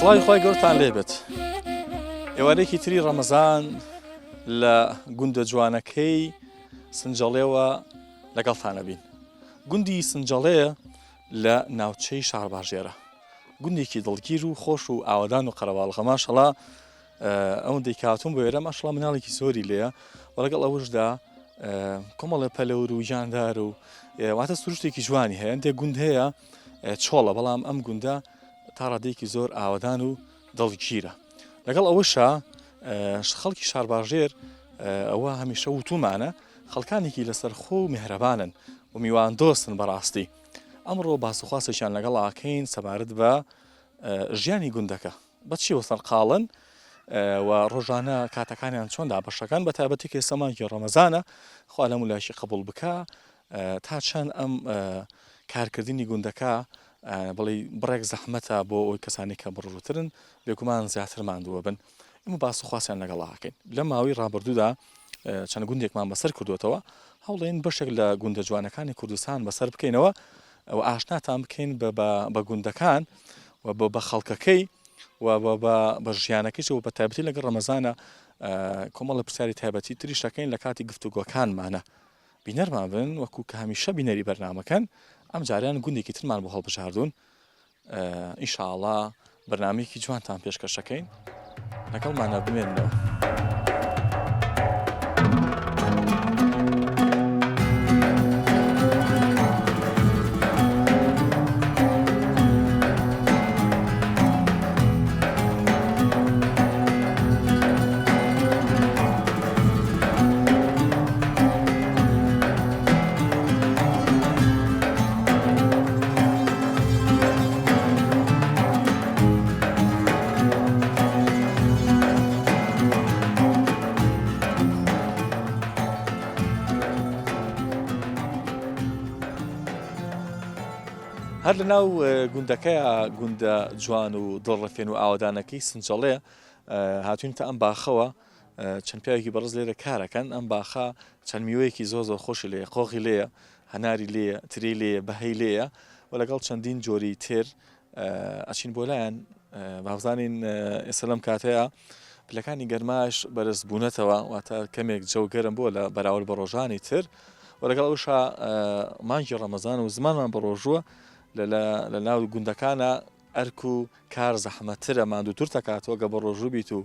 سڵاوی خۆی گەورتان لێبێت. ئێوارەیەکی تری ڕەمەزان لە گوندە جوانەکەی سنجەڵێەوە لەگەڵتانە بین. گوندی سنجەڵەیە لە ناوچەی شارباژێرە. گوندێکی دڵگیر و خۆش و ئاوادان و قەرەباڵغە ماشەڵڵا ئەوەندەی کاتوم بۆ ئێرە ماشەڵڵا مناڵێکی زۆری لێیە و لەگەڵ ئەوەشدا کۆمەڵە پەلەور و ژاندار و واتە سروشتێکی جوانی هەیە. هەندێک گوند هەیە چۆڵە، بەڵام ئەم گوندە تا ڕادەیەکی زۆر ئاوادان و دڵگیرە. لەگەڵ ئەوەشە خەڵکی شارباژێر ئەوە هەمیشە وتومانە خەڵکانێکی لەسەرخۆ و میهرەبانن و میوان دۆستن بەڕاستی. ئەمڕۆ باسوخواسێکیان لەگەڵ ئاکەین سەبارەت بە ژیانی گوندەکە بەچیەوە سەرقاڵن و ڕۆژانە کاتەکانیان چۆندا بەشەکان بە تایبەتی کە سەمانکی ڕەمەزانە خوا لە مولاشی قبول بکە تا چەند ئەم کارکردنی گوندەکە بڵێ بڕێک زەحمەتە بۆ ئەوی کەسانی کە بڕوترن بێگومان زیاتر ماندووە بن. ئەمە باسوخواسیان لەگەڵ ئاکەین. لە ماوەی ڕابردوودا چەند گوندێکمان بەسەر کردوێتەوە، هەوڵێن بەشێک لە گوندە جوانەکانی کوردستان بەسەر بکەینەوە و ئاشناتان بکەین بە گوندەکان و بە خەڵکەکەی و بە ژیانەکەیش و بە تایبەتی لەگەڵ ڕەمەزانە کۆمەڵە پرسیاری تایبەتی تریش دەکەین لە کاتی گفتوگۆکانمانە. بینەرمان بن وەکو کە هەمیشە بینەری بەرنامەکەن. ئەم جاریان گوندێکی ترمان بۆ هەڵبژاردوون. ئینشاءڵڵا بەرنامەیەکی جوانتان پێشکەشەکەین، لەگەڵمانە بمێننەوە. هەر لە ناو گوندەکەیە گوندە جوان و دڵڕەفێن و ئاوادانەکەی سنجەڵێ هاتوینتە ئەم باخەوە چەند پیاوێکی بەڕز لێرە کارەکەن. ئەم باخە چەند میوەیەکی زۆر خۆشی لێیە، قۆغی لێیە، هەناری لێیە، تری لێیە، بەهەی لێیە و لەگەڵ چەندین جۆری تر ئەچین بۆ لایەن بابزانین ئێستا لەم کاتەیە پلەکانی گەرماش بەرز بوونەتەوە واتە کەمێک جەو گەرم بووە لە بەراورد بە ڕۆژانی تر و لەگەڵ ئەوشا مانگی ڕەمەزان و زمانمان بەڕۆژووە لە ناو گوندەکانە ئەرک و کار زەحمەتترە، ماندووتر دەکاتەوە گە بە ڕۆژوو بیت و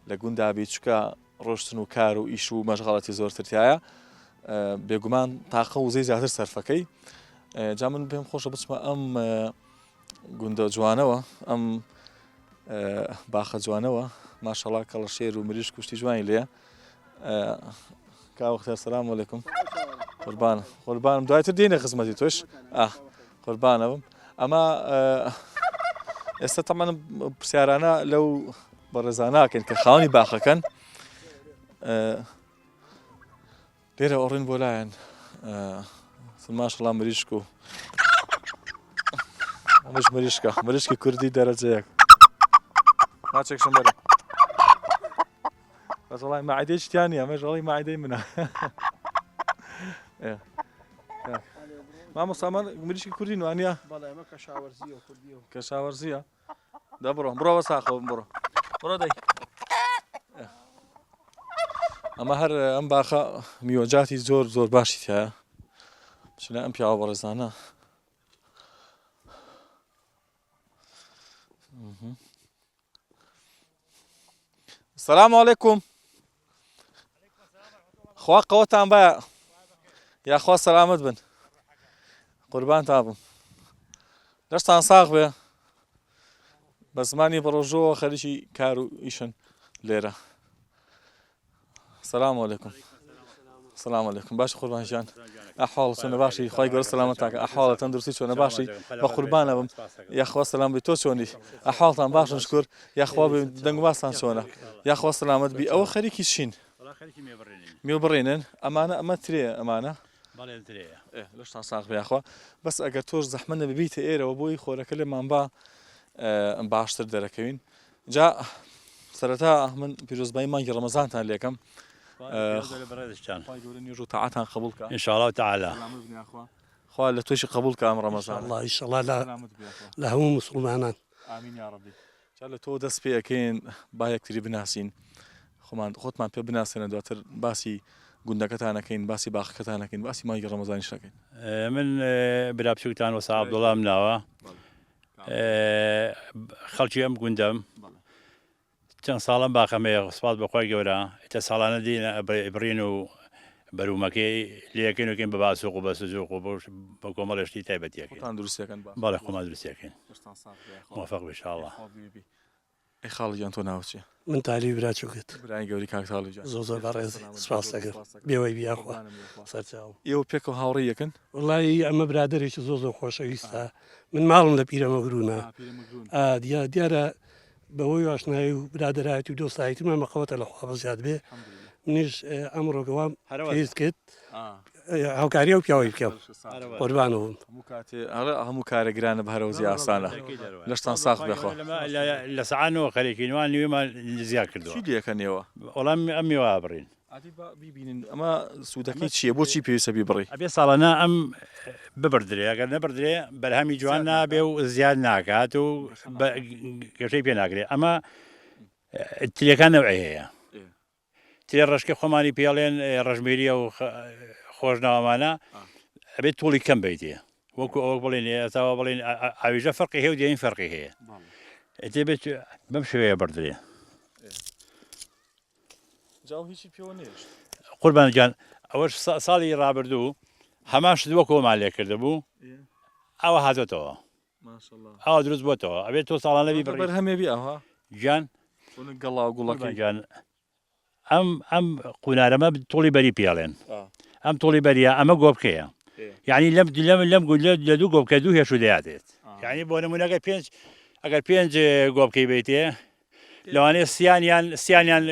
لە گوندا بیت چکە ڕۆشتن و کار و ئیش و مەشغەڵەتی زۆرترتایە بێگومان تاقە و وزەی زیاتر سەرفەکەی. جا من پێم خۆشە بچمە ئەم گوندە جوانەوە، ئەم باخە جوانەوە ماشەڵڵا کەڵە شێر و مریشک کوشتی جوانی لێە. کاوەختێر سەلام عەلەیکوم. قوربانم دوایتر دێنە خزمەتی تۆش. قوربانەوم. ئەمە ئێستا تەمەن پرسیارانە لەو بەڕێزاناکەن کە خاوەنی باخەکەن لێرە ئۆڕین بۆ لایەن ماشەڵڵا مریشک و ئەمەش مریشکە، مریشکی کوردی دەرەجەیەک. ناچێکشم بەرە بەزەڵای مەعیدەی شتیانی ئەمەش وەڵی مەعیدەی منە. مامۆستامان مریشکی کوردی نوانیە؟ بەڵێ ئەمە کەشاوەرزیە و کوردیە. کەشاوەرزیە؟ دا بڕۆ بەساخەوە بڕۆ دەی. ئەمە هەر ئەم باخە میوەجاتی زۆر باشی تایە. بچینە ئەم پیاوە بەڕێزانە. سەلام عەلەیکوم. خوا قەوەتان بایە یاخوا سەلامەت بن. قوربان تابم. دەشتان ساغ بێ. بە زمانی بەڕۆژۆوە خەریکی کار و ئیشن لێرە. سەلام عەلەیکوم. سەلام عەلەیکوم. باش قوربان ژیان. ئەحواڵت چۆنە باشی؟ خوای گەورە سەلامەتاکە. ئەحواڵت تەندروستی چۆنە باشی؟ بە قوربانە بم. یاخوا سەلام بێ. تۆ چۆنی؟ ئەحواڵتان باشن شکر. یاخوا بێ دەنگ و باستان چۆنە؟ یاخوا سەلامەت بی. ئەوە خەریکی چین؟ میوەبڕینن. ئەمە ترێە ئەمانە؟ بەڵێ ترەیە. لەشتان ساغ بێ یاخوا. بەس ئەگەر تۆش زەحمە نەببیتە ئێرەوە بۆی خۆرەکە لێمان باشتر دەرەکەوین. جا سەرەتا من پیرۆزبایی مانگی ڕەمەزانتان لێکەم. نوێژ و تەعاتان قبول بکە. ئینشاءڵڵا تەعالا. خوا لە توێشی قبول بکە ئەم ڕەمەزان. ئینشاءڵڵا لە هەموو موسڵمانان. ئامین یا ڕەبی. لە تۆ دەست پێەکەین با یەکتری بناسین خۆتمان پێ بناسێنە دواتر باسی گوندەکەتانەکەین باسی باخەکەتانەکەین باسی مای ڕەمەزانی شەکەین. من برا بچووکتان وەسا عەبدوڵڵام ناوە خەڵکی ئەم گوندەم چەند ساڵم باخەمەیە سوپاس بەخوای گەورە ئێتە ساڵانە دینە بڕین و بەرومەکەی لەکەینەکەین بە باسوق و بە سزوق و بە کۆمەڵێشتی تایبەتیەکەین دروستەکەن باڵێ خۆمان دروستەکەین موفق بێ ئینشاءڵڵا. ئەی خاڵیان تۆ ناوچێ؟ من تالی براچووکت برای گەوری کاکتاڵی زۆر بەڕێز سپاس دەکەم بێوەی بیاخوا سەرچاو ئێوە پێکە هاوڕێ یەکەن؟ وڵی ئەمە برادێکی زۆر خۆشەویستە من ماڵم لە پیرەمە گرونە دیارە بەوەی ئاشنایی و برادەرایەتی و دۆستایەتیمان مەخەوەتە لە خوا بەزیاد بێ منیش ئەمڕۆگەوام پێویست کرد هاوکاری و پیاوەی بکەم قوربانەوەم هەموو کارە گرانە بە هەرەوزی ئاسانە لەشتان ساخ بێخۆ لە سەعانەوە خەرێکینوان نوێمان زیاد کردووە چی دەکەنەوە؟ وەڵام ئەم میوە بڕین بیبینین ئەمە سوودەکەی چییە بۆچی پێویستە بیبڕی؟ ئەبێ ساڵانە ئەم ببردرێ ئەگەر نەبردرێ بەرهەمی جوان نابێ و زیاد ناکات و گەشەی پێ ناگرێت ئەمە تلەکان نەوعی هەیە تێ ڕشکی خۆمانی پێڵێن ڕژمێریە و خۆشناوەمانە ئەبێت توڵی کەم بیتێ وەکو ئەوە بڵێن ئێستاوە بڵێن ئاویژە فەرقی هەیە و دێین فەرقی هەیە دەبێت بەم شێوەیە بردرێ. قوربان گیان ئەوەش ساڵی ڕابردوو هەمان شت وەکەوەمان لێ کرده بوو ئەوە هاتۆتەوە ئەوە دروست بۆتەوە ئەبێت تۆ ساڵانە بی بەرهەمێبی ئەوها گیان گەڵا و گوڵەکەی گیان ئەم قونارەمە توڵی بەری پێڵێن ئەم توڵی بەریە ئەمە گۆبکەیە یعنی لەم لە دوو گۆبکە دوو هێش و دەیاتێت یعنی بۆ نمونەکە ئەگەر پێنج گۆبکەی بیتێ لەوانەیە سییانیان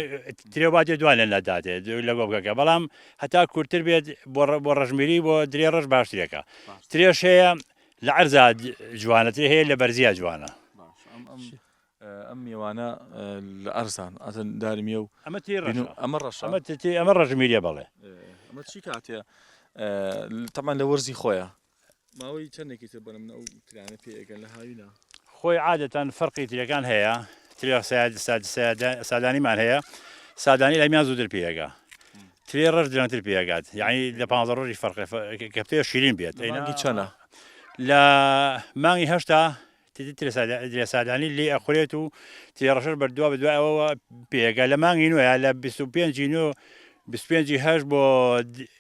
ترێباتێ دوانێن نەداتێت لە گۆبکەکە بەڵام هەتا کورتتر بێت بۆ ڕژمیری بۆ درێ ڕژ باشترێکە ترێش هەیە لە عەرزا جوانەتر هەیە لە بەرزیە جوانە ئەم میوانە لە ئەرزان ئەتەن دارمیە و ئەمە ئەمە ڕژمیریە بەڵێ ئەمە چی کاتێ تەمان لە وەرزی خۆیە ماوەی چەندێکی تر بنم ئەو ترانە پێگەن لە هاوینە خۆی عادەتەن فەرقی ترەکان هەیە سادانیمان هەیە سادانی لەمیان زووتر پێگا ترێ ڕژ درەنگتر پێگات یعنی لە 15 ڕۆژی فەرقی کە پێ شیرین بێت ئەیناگی چەنە لە مانگی هەشتا درێ سادانی لێ ئەخورێت و تێڕەشەر بەردووە بدوایەوە پێگە لە مانگی نوێە لە 25 هەش بۆ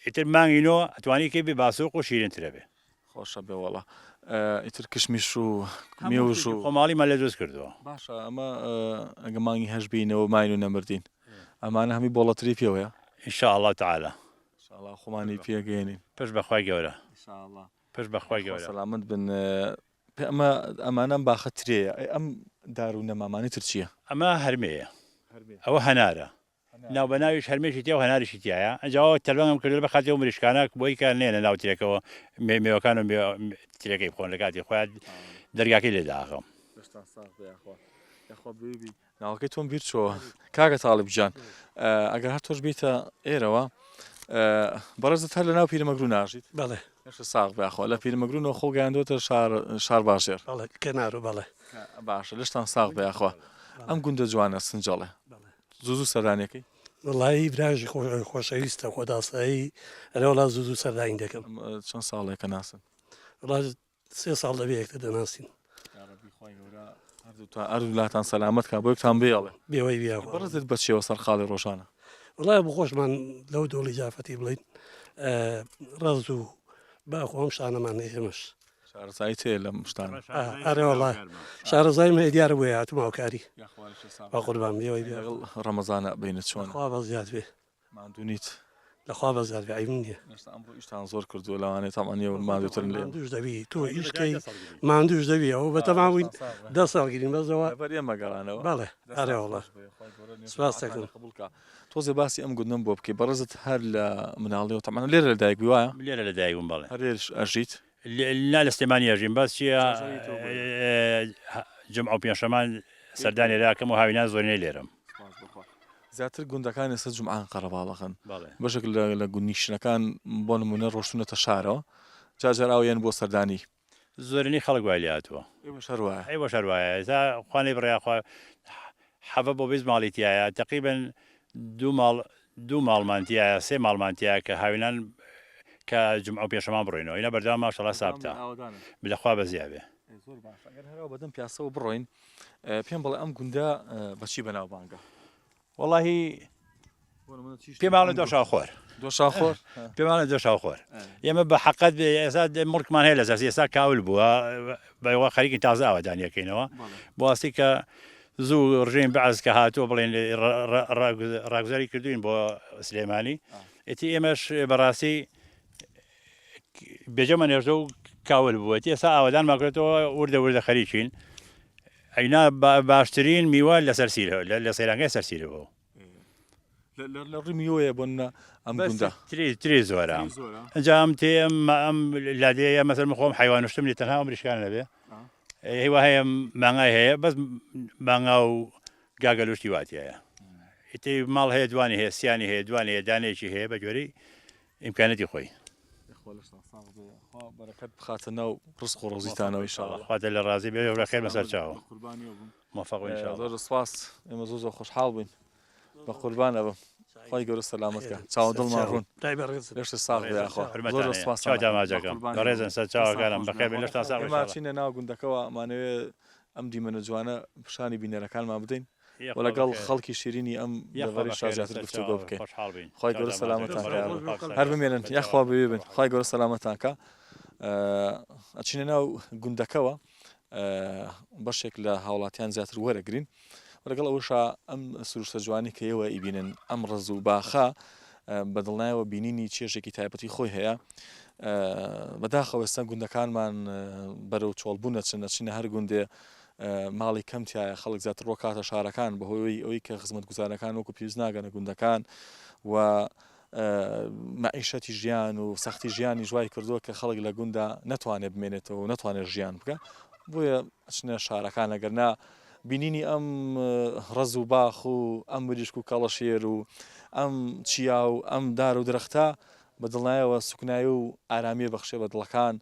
ئیتر مانگی نۆ ئەتوانی کەی بێ باسوق و شیرینترە بێ خۆشە بێ وەڵا ئیتر کشمیش و میوش و خۆماڵیمان لە دروست کردووە باشە ئەمە ئەگە مانگی هەش بینەوە ماین و نەمردین ئەمانە هەمی بۆڵەتری پێوەیە ئینشاءڵڵا تعالە خۆمانی پێگەێنین پێش بەخوای گەورە پێش بەخوای گەورە سەلامت بن ئەمانەم باخەترەیە ئەم دار و نەمامانی تر چییە؟ ئەمە هەرمەیە ئەوە هەنارە ناو بە ناویش هەرمێشی تیا و هەناریشی تایە ئەنجاوە تەلبەنگم کردو بە خاتی و مریشکانە بۆی کار نێنە ناو ترێکەوە میوەکان و ترەکەی بخۆن لە کاتی خۆیان دەرگاکەی لێداخەم ناوەکەی تۆم بیر چۆوە کاکە تاڵب جان ئەگەر هەر تۆش بیتە ئێرەوە بەڕێزت هەر لە ناو پیرەمەگرو ناژیت بەڵێ ساغ بخۆ لە پیرمەگرونەوە خۆ گەیاندۆتە شار باشێر کەنار و بەڵێ باشە لەشتان ساغ بەیاخوا ئەم گوندە جوانە سنجڵێ زوو سەردانەکەی وڵایی براژی خۆشەویستە خۆداسایی ئەرەوەڵا زوو سەرداین دەکەم چەند ساڵێکە ناسن سێ ساڵ دەبێ یەکتە دەناسین ئەرولاتان سەلامەت کا بۆ یەکتان بێڵێ بێوەی بیا بەڕێزت بەچێوە سەر خاڵی ڕۆژانە وڵای بۆ خۆشمان لەو دۆڵی جافەتی بڵین ڕەز و باخۆم شانەمان ئێمەش شارزایی تێ لەم شتان ئەرێ وڵای شارەزای مە دیارە بۆ هاتوو ماوکاری با قوربان بێەوەی ڕەمەزانە بینە چۆن خوا بە زیاد بێ ماندونیت لەخوا بە زیاد بێ عیب نییە ئەمڕۆ ئیشتان زۆر کردووە لەوانێت تەمانیە و مادووترن لێ دوش دەبی تۆ ئیشکەی ماندوش دەبی ئەو بەتەماوین 10 ساڵ گیرین بەزەوە بەریە مەگەڕانەوە بەڵێ ئەرێ وڵا سپاس دەکەم تۆزێ باسی ئەم گوندم بۆ بکەی بەڕێزت هەر لە مناڵیەوە تەمانە لێرە لە دایک وایە لێرە لە دایکم بەڵێ هەرێش ئەژیت لا لە سلێمانی ئەژین باس چییە جمع و پێنجشەمان سەردانی راکەم و هاوینان زۆرینەی لێرم زیاتر گوندەکان ئێستا جومعان قەرەباڵەکەن بەشێک لە گوندنیشتەکان بۆ نمونە ڕۆشتونەتە شارەوە جاجار ئاویان بۆ سەردانی زۆرینی خەڵک وای لاتوە ئێوە شەروایە ئەی بۆ شەروایە تا خوانی بڕیاخوا حەفە بۆ بیست ماڵیتیایە تقریبن دوو ماڵمانتیایە سێ ماڵمانتیایە کە هاوینان کە جمع پێشەمان بڕۆینەوە ئینە بەردەوام ماشەڵا سابتە بلەخوا بەزیابێ زۆر باش ئەگەر هەرەوە بەدەم پیاسەوە بڕۆین پێم بڵێ ئەم گوندە بەچی بەناوبانگە وەڵاهی پێماڵە دۆشاخۆر دۆشاخۆر پێمانە دۆشاخۆر ئێمە بە حەقەت ئێستا مڵکمان هەیە لە سەرسی ئێستا کاول بووە بەوا خەریکی تازە ئاوادانیەکەینەوە بۆاستی کە زوو ڕژین بەعز کە هاتووە بڵێن ڕاگوزاری کردوین بۆ سلێمانی ئێتی ئێمەش بەڕاستی بێجەمە نێژە و کاول بووەتی ئێستا ئاوادان ماکرێتەوە وردە وردە خەریکین ئەینا باشترین میوە لە سەرسیر لە سەیرانگای سەرسیرەوە لە ڕمیۆیە بۆنە ئەم گوندە تری زۆرە ئەجا ئەم تێ ئەم لادەیە مەسەر خۆم حیوانشتم لێ تەنها ئەمریشکان لەبێ هیوا هەیە مانگای هەیە بەس مانگا و گاگەلوشتی واتیایە ئیتی ماڵ هەیە دوانی هەیە سیانی هەیە دوانی هەیە دانێکی هەیە بە جۆری ئیمکانەتی خۆی بەرەکەت بخاتە ناو ڕزق و ڕۆزیتانەوە ئینشاڵڵا خواتە لە ڕازی بێ ڕێخێر بەسەر چاوە موفق زۆر سپاس ئێمە زۆر خۆشحاڵ بووین بە قوربانە بم خی گەورە سەلامەتکە چاوە دڵمان ڕوون هێشتا ساغ زۆر سپاس داماجەکەم ڕێزن سەر چاوەکانم بەخێر بێن لەشتا ساغ چینە ناو گوندەکەەوە ئەمانەوێ ئەم دیمەنە جوانە پیشانی بینەرەکانمان بدەین و لەگەڵ خەڵکی شیرینی ئەم لەڤەری شازیاتر گفتوگۆ بکەین خی گەورە سەلامەتان هەر بمێنن یاخوا بێ بن خی گەورە سەلامەتانکە ئەچینە ناو گوندەکەەوە بەشێک لە هاوڵاتیان زیاتر وەرەگرین لەگەڵ ئەوشا ئەم سروشتە جوانی کە ئێوە ئیبینن ئەم ڕز و باخە بەدڵنایەوە بینینی چێژێکی تایبەتی خۆی هەیە بەداخەوە ئێستا گوندەکانمان بەرەو چۆڵبوونە چنە هەر گوندێ ماڵی کەمتیایە خەڵک زیاتر ڕۆکاتە شارەکان بەهۆی ئەوەی کە خزمەت گوزارەکان وەکو پێویست ناگەنە گوندەکان و مەعیشەتی ژیان و سەختی ژیانی ژوای کردووە کە خەڵک لە گوندا نەتوانێت بمێنێتەوە و نەتوانێت ژیان بکە بۆیە ئەچنە شارەکان ئەگەرنا بینینی ئەم ڕز و باخ و ئەم مریشک و کەڵەشێر و ئەم چیا و ئەم دار و درەختە بە دڵنایەوە سوکنایی و ئارامی بەخشێ بە دڵەکان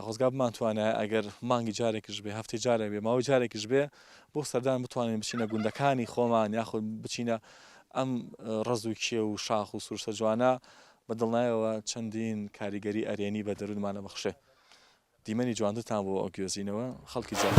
خۆزگا بمانتوانە ئەگەر مانگی جارێکیش بێ هەفتەی جارێک بێ ماوەی جارێکیش بێ بۆ سەردان بتوانین بچینە گوندەکانی خۆمان یاخود بچینە ئەم ڕز و کێ و شاخ و سروشتە جوانە بە دڵنایەوە چەندین کاریگەری ئەرێنی بە دەروونمانە بەخشێ دیمەنی جواندتان بۆ ئەو گوێزینەوە خەڵکی جوان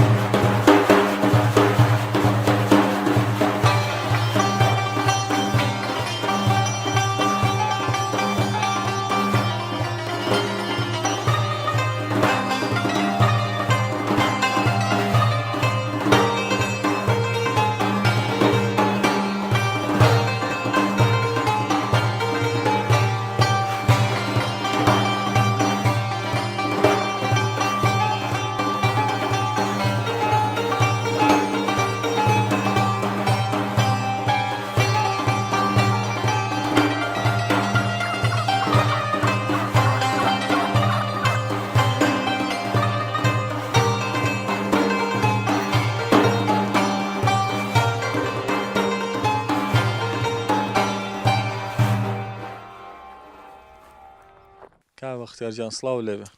اختیارجان سڵاو لێبێ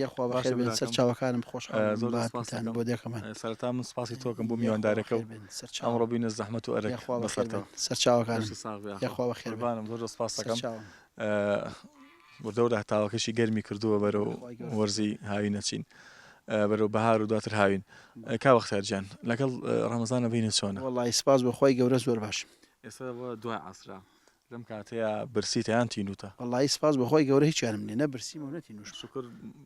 یەخوا بەخێر بێن سەر چاوەکانم خۆشحاڵم بۆ دێکەمان سەرتا من سپاسی تۆکەم بۆ میواندارەکە و ئەمڕۆ بینە زەحمەت و ئەرێک بەسەرتەوە سەر چاوەکانم یەخوا بەخێربانم زۆر سپاس دەکەم بۆ دەورە هەتاوەکەشی گەرمی کردووە بەرەو وەرزی هاوی نەچین بەرەو بەهار و دواتر هاوین کا بەختیارجان لەگەڵ ڕەمەزانە بینە چۆنە وەڵی سپاس بەخوای گەورە زۆر باش ئێستا بۆ دوای عەسرا لەم کاتەیە برسیتیان تینوتە وەڵی سپاس بەخوای گەورە هیچیانم لێ نە برسیم و نەتینوش شکر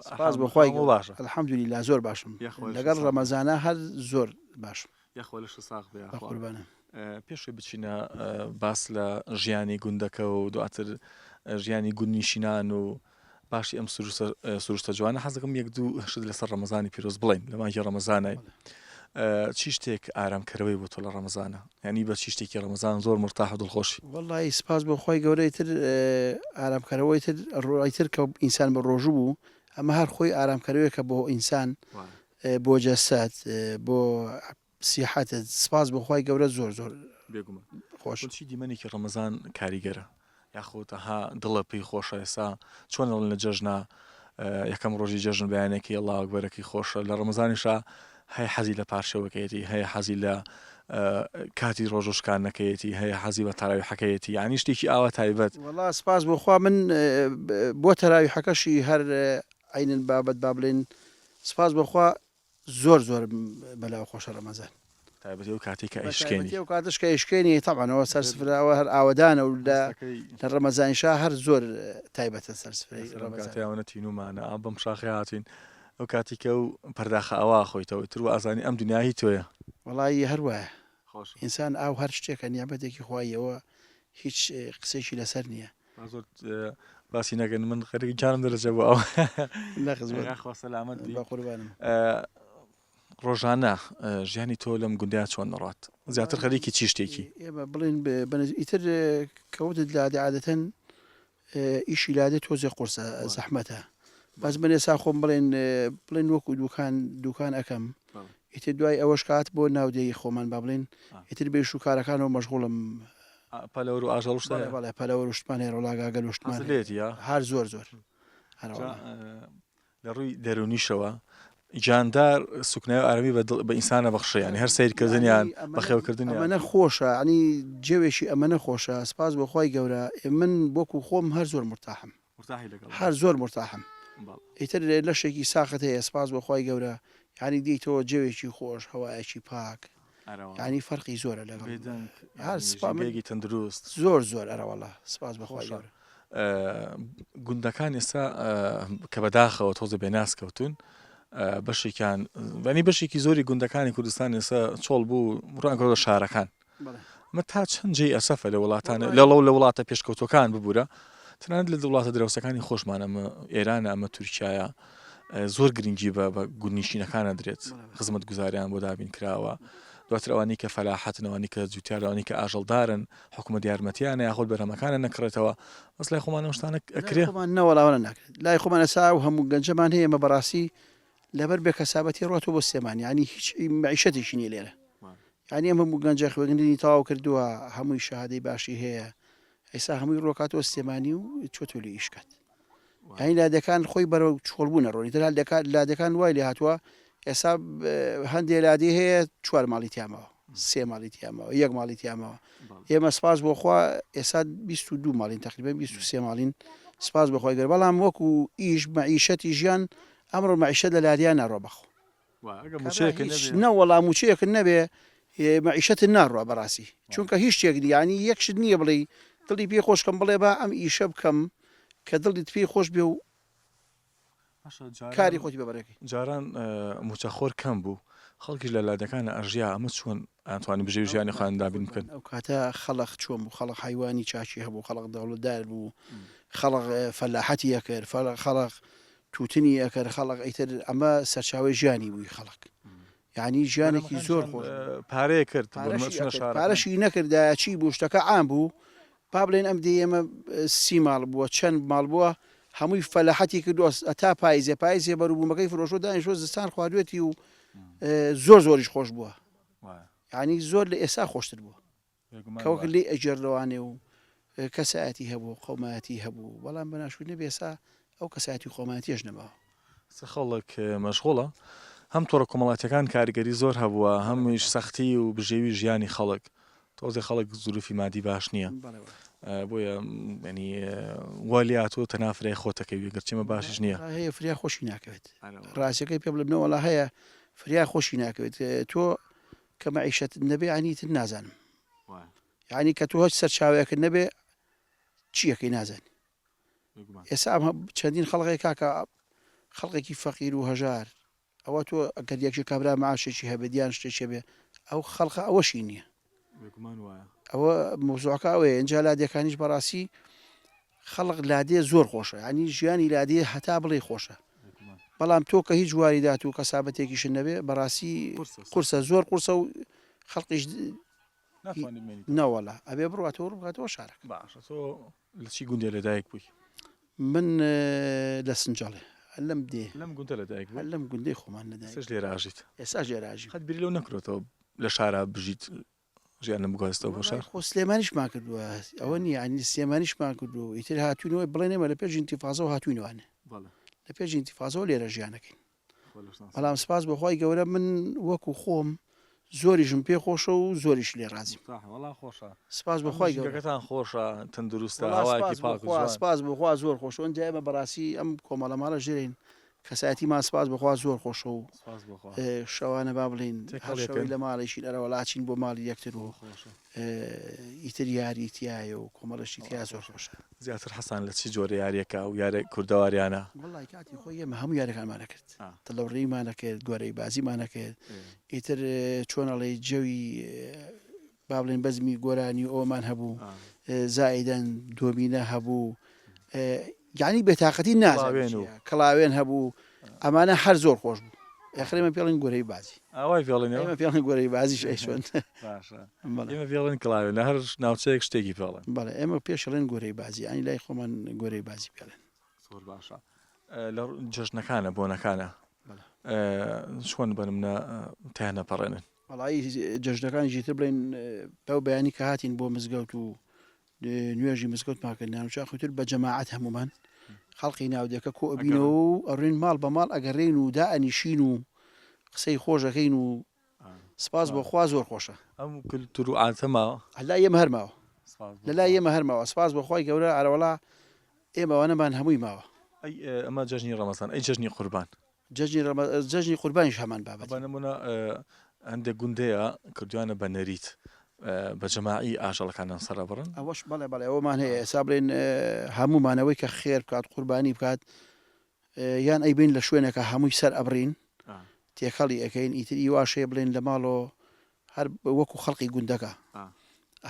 سپاس بەخوای باشە الحەمدولیلا زۆر باشم لەگەڵ ڕەمەزانە هەر زۆر باشم یاخوا لەش ساغ بێ قوربانە پێشوی بچینە باس لە ژیانی گوندەکە و دواتر ژیانی گوندنیشینان و باشی ئەم سروشتە جوانە حەز دەکەم یەک دوو شت لەسەر ڕەمەزانی پیرۆز بڵێن لە مانگی ڕەمەزانای چی شتێک ئارامکەرەوەی بۆ تۆ لە ڕەمەزانە ینی بە چی شتێکی ڕەمەزان زۆر مرتاح و دڵخۆشی وەڵی سپاس بەخوای گەورەی تر ئارامکەرەوەی تر ڕۆی تر کە ئینسان بە ڕۆژوو بوو ئەمە هەر خۆی ئارامکەرەوەیکە بۆ ئینسان بۆ جەسەد بۆ سیحەتت سپاس بەخوای گەورە زۆر زۆر بێگومە خۆش چی دیمەنێکی ڕەمەزان کاریگەرە یاخۆتەها دڵە پێی خۆشە ئێستا چۆن لە جەژنا یەکەم ڕۆژی جەژن بەیانێکی ئەڵڵا ئەکبەرێکی خۆشە لە ڕەمەزانیشا هەیە حەزی لە پارشەوەکەیەتی هەیە حەزی لە کاتی ڕۆژۆشکانەکەیەتی هەیە حەزی بە تەراوی حەکەیەتی یعنی شتێکی ئاوا تایبەت والله سپاس بۆخوا من بۆ تەراوی حەکەشی هەر عینن بابەت با بڵێن سپاس بۆخوا زۆر بەلاو خۆشە ڕەمەزان تایبەتی و کاتی کە ئەیشکێنی و کاتش کە ئیشکێنی تەبعەوە سەرسفراوە هەر ئاوەدانە و لە ڕەمەزانیشا هەر زۆر تایبەتە سەرسفرەی کاتیاوەنە تینومانە ئا بەم شاخی هاتوین ئەو کاتی کە و پەرداخە ئەوا خۆیتەوە تر و ئازانی ئەم دنیایی تۆیە وڵی هەروایە ئینسان ئاو هەر شتێکە نیابەتێکی خوایەوە هیچ قسێکی لەسەر نییە زۆر باسی نەگەن من خەرێکی جانم دەرەجە بۆ ئەو سەلامەت قوربانم ڕۆژانە ژیانی تۆ لەم گوندیان چۆن نەڕات زیاتر خەریکی چی شتێکی ئێمە بڵێن ئیتر کەوتت لادە عادەتەن ئیشی لادێ تۆزێ قورسە زەحمەتە باز من ێسا خۆم بڵێن وەکو دوکان ئەەکەم ئیتر دوای ئەوەش کات بۆ ناودەی خۆمان با بڵێن ئیتر بێش و کارەکانەوە مەشغوڵم پەلەوە و ئاژەڵشتە پەلەوە شتمان هێڕۆلاگاگەل و شتمان هەر زۆر لە ڕووی دەرونیشەوە جاندار سوکنای ئارەمی بە ئینسانە بەخشە ینی هەر سیرکردنیان بەخێوکردنی ئەمەە خۆشە عنی جێوێکی ئەمەە خۆشە سپاس بۆ خۆی گەورە من بۆکو خۆم هەر زۆر مرتاحم هەر زۆر مرتاحم ئیتر لەشێکی ساخت هەیە سپاس بۆ خۆی گەورە ینی دیتەوە جێوێکی خۆش هەوایەکی پاک ینی فەرقی زۆرە لەگەڵ هەر سپامێکی تەندروست زۆر ئەرەوەڵە سپاس بە خۆی گەورە گوندەکان ئێستا کە بەداخەوە تۆزە بێناس کەوتون بەشێکیان بەنی بەشێکی زۆری گوندەکانی کوردستان ئێستا چۆڵ بوو ڕوانکەوتە شارەکان مە تا چەند جێی ئەسەفە لە وڵاتانە لەڵەو لە وڵاتە پێشکەوتەکان ببوورە تەنانەت لە وڵاتە دراوسەکانی خۆشمان ئەمە ئێرانە ئەمە تورکایە زۆر گرنگی بە گوندنشینەکانە درێت خزمەت گوزاریان بۆ دابین کراوە دواتر ئەوانی کە فەلاحەتنەوەی کە جوتیارەوانی کە ئاژەڵدارن حکوومەت یارمەتیانە یاخۆت بەرهەمەکانە نەکڕێتەوە بەس لای خۆمان شتانە ئەکرێ نەوەڵاوە ناکرێت لای خۆمان ئەسا و هەموو گەنجەمان هەیە مە بەڕاستی لەبەر بێ کەسابەتی ڕاتەوە بۆ سێمان ینی هیچ معیشەتێکی نیە لێرە ینی ئەم هەموو گەنجە خوێندنی تەواو کردووە هەمووی شەهادەی باشی هەیە ئەیسا هەمووی ڕۆکاتەوە سێمانی و چۆتۆ لێ ئیشکات ینی لادەکان خۆی بەرەو چۆڵبوونە ڕۆنی تر لادەکان وای لێ هاتووە ئێستا هەندێک لادی هەیە 4 ماڵی تیامەوە 3 ماڵی تیامەوە 1 ماڵی تیامەوە ئێمە سپاس بۆخوا ئێستا 22 ماڵین تقریبا 23 ماڵین سپاس بەخوای گەر بەڵام وەکو ئیش معیشەتی ژیان ئەمڕۆ معیشە لە لاریان ناڕۆ بەخۆ نەوەڵام موچەیەکن نەبێ معیشەت ناڕۆ بەڕاستی چونکە هیچ شتێک ینی یەکشت نییە بڵێ دڵی پێ خۆشکەم بڵێ بە ئەم ئیشە بکەم کە دڵیت پێی خۆش بێ و کاری خۆتی بەبەرەکەی جاران موچەخۆر کەم بوو خەڵکیش لە لادەکانە ئەژیا ئەمە چۆن ئەتوانانی بژێ ژیانی خۆیاندابین بکەن ئەو کاتە خەڵق چۆن بوو خەڵق حیوانی چاچی هەبوو خەڵق دەوڵەتدار بوو خەڵق فەلاحەتی ئەکرد خەڵق توتنی ئەکرد خەڵق ئەیتر ئەمە سەرچاوی ژیانی بووی خەڵق یعنی ژیانێکی زۆر خۆش پارەیە کرد پارەشی نەکردا چی بوو شتەکە عام بوو با بڵێن ئەم دێ ئێمە 30 ماڵ بووە چەند ماڵ بووە هەمووی فەلاحەتی کردووە تا پاییزێ بەروبوومەکەی فرۆشۆ دانیشۆ زستان خواردوێتی و زۆریش خۆش بووە ینی زۆر لە ئێستا خۆشتر بووە کەوەک لێ ئەجێرلەوانێ و کەسایەتی هەبوو قەومایەتی هەبوو بەڵام بەناشوی نەبێسا ئەو کەسایەتی خۆمایەتیش نەبەوە خەڵک مەشغوڵە هەم تۆڕە کۆمەڵاتەکان کاریگەری زۆر هەبووە هەموویش سەختی و بژێوی ژیانی خەڵک تۆزێ خەڵک زروفی مادی باش نییە بۆیە ینی والیاتۆ تەنافرای خۆتەکەوی گەرچێمە باشش نییە هەیە فریا خۆشی ناکەوێت ڕاستەکەی پێ بڵێنەوەڵا هەیە فریا خۆشی ناکەوێت تۆ کە مەعیشەت نەبێ عنیتر نازانم یعنی کە تۆ هەچ سەرچاوەیەکرد نەبێ چیەکەی نازانی ئێستا چەندین خەڵقی کاکە خەڵقێکی فەقیر و هەژار ئەوە تۆ ئەگەر یەکێک کابرا معاشێکی هەبێدیان شتێکی بێ ئەو خەڵقە ئەوەشی نییە ئەوە مۆزوعەکە ئەوەیە ئەنجا لادەکانیش بەڕاستی خەڵق لادێ زۆر خۆشە ینی ژیانی لادێ هەتا بڵێ خۆشە بەڵام تۆ کە هیچ واریدات و کەسابەتێکیشن نەبێ بەڕاستی قورسە زۆر قورسە و خەڵقیش نەوەڵە ئەبێ بڕاتەوە ڕواتەوە شارەکە باشە تۆ لە چی گوندێ لەدایک بووی من لە سنجاڵێ لەم دێ لەم گوندە لەدایک لەم گوندەی خۆمان لەدایک لێراژیت ئێستا ژێراژی قەت بیری لەو نەکرێتەوە لە شارە بژیت ژیانم بگواستەوە بۆ شار خۆ سلێمانیشمان کردووە ئەوە نیە ینی سلێمانیشمان کردو ئیتر هاتوونەوەی بڵێنێمە لە پێش ئینتیفازەوە هاتوینەوانێ لە پێش ئینتیفازەوە لێرە ژیانەکەین بەڵام سپاس بەخوای گەورە من وەکو خۆم زۆریشم پێ خۆشە و زۆریش لێ ڕازیم سپاس بەخوای گەورەکەتان خۆشە تەندروستە وەڵا هەواکی پاک و جوان. سپاس بخوا زۆر خۆشە ئەمە ئێمە بەڕاستی ئەم کۆمەڵەماڵە ژێرین کەسایەتیمان سپاس بخوا زۆر خۆشە و سپاس بخوا. شەوانە با بڵین تێکەڵ هەر شەوەی لە ماڵیشین ئەرەوەڵاچین بۆ ماڵی یەکتر و ئیتر یاری تایە و کۆمەڵەشی تیا زۆر خۆشە زیاتر حەسان لە چی جۆرە یاریەکە و یارە کوردەواریانە وڵی کاتی خۆی ئێمە هەموو یارەکانمانە کرد تەلەوڕیمانە کرد گۆرەی بازیمانە کرد ئیتر چۆنەڵێ جەوی با بڵێن بەزمی گۆرانی ئەومان هەبوو زائیدەن دۆمینە هەبوو یعنی بێتاقەتی نازانێن کڵاوێن هەبوو ئەمانە هەر زۆر خۆش بوو ئەخرێمە پێڵین گۆرەی بازی ئەوای پێڵێنەوە ئێمە پێڵین گۆرەی بازیش ئەیشۆن ئێمە پێڵێن کڵاوێنە هەر ناوچەیەک شتێکی پێڵێن بەڵێ ئێمە پێشڵێن گۆرەی بازی ئەنی لای خۆمان گۆرەی بازی پێڵێن زۆر باشە لە جژنەکانە بۆنەکانە چۆن بنمە تیانە پەڕێنن وڵایی جەژنەکانی جیتر بڵێن پەو بەیانی کە هاتین بۆ مزگەوت و نوێژی مزگەوت ماکردیان و چاخوتر بە جەماعەت هەمومان خەڵقی ناودەکە کۆبینەوە و ئەڕێن ماڵ بە ماڵ ئەگەڕێن و دائەنیشین و قسەی خۆشەکەین و سپاس بۆخوا زۆر خۆشە ئەم کولتور و عاتەمە لای ئێمە هەرماوە لە لای ئێمە هەرماوە سپاس بەخوای گەورە ئەرەوەڵا ئێمەوانەمان هەمووی ماوە ئەمە جژنی ڕەمەزان ئەی جژنی قوربان جەژنی قوربانیش هەمان بابەت بە نمونە هەندێک گوندەیە کردوانە بە نەریت بە جەماعی ئاژەڵەکانیان سەرە بڕن ئەوەش بەڵێ بەڵێ ئەومان هەیە ئێستا بڵێن هەمومانەوەی کە خێر بکات قوربانی بکات یان ئەیبین لە شوێنێکە هەمووی سەر ئەبڕین تێکەڵی ئەەکەین ئیتری واشەیە بڵێن لە ماڵەوە هەر وەکو خەڵقی گوندەکە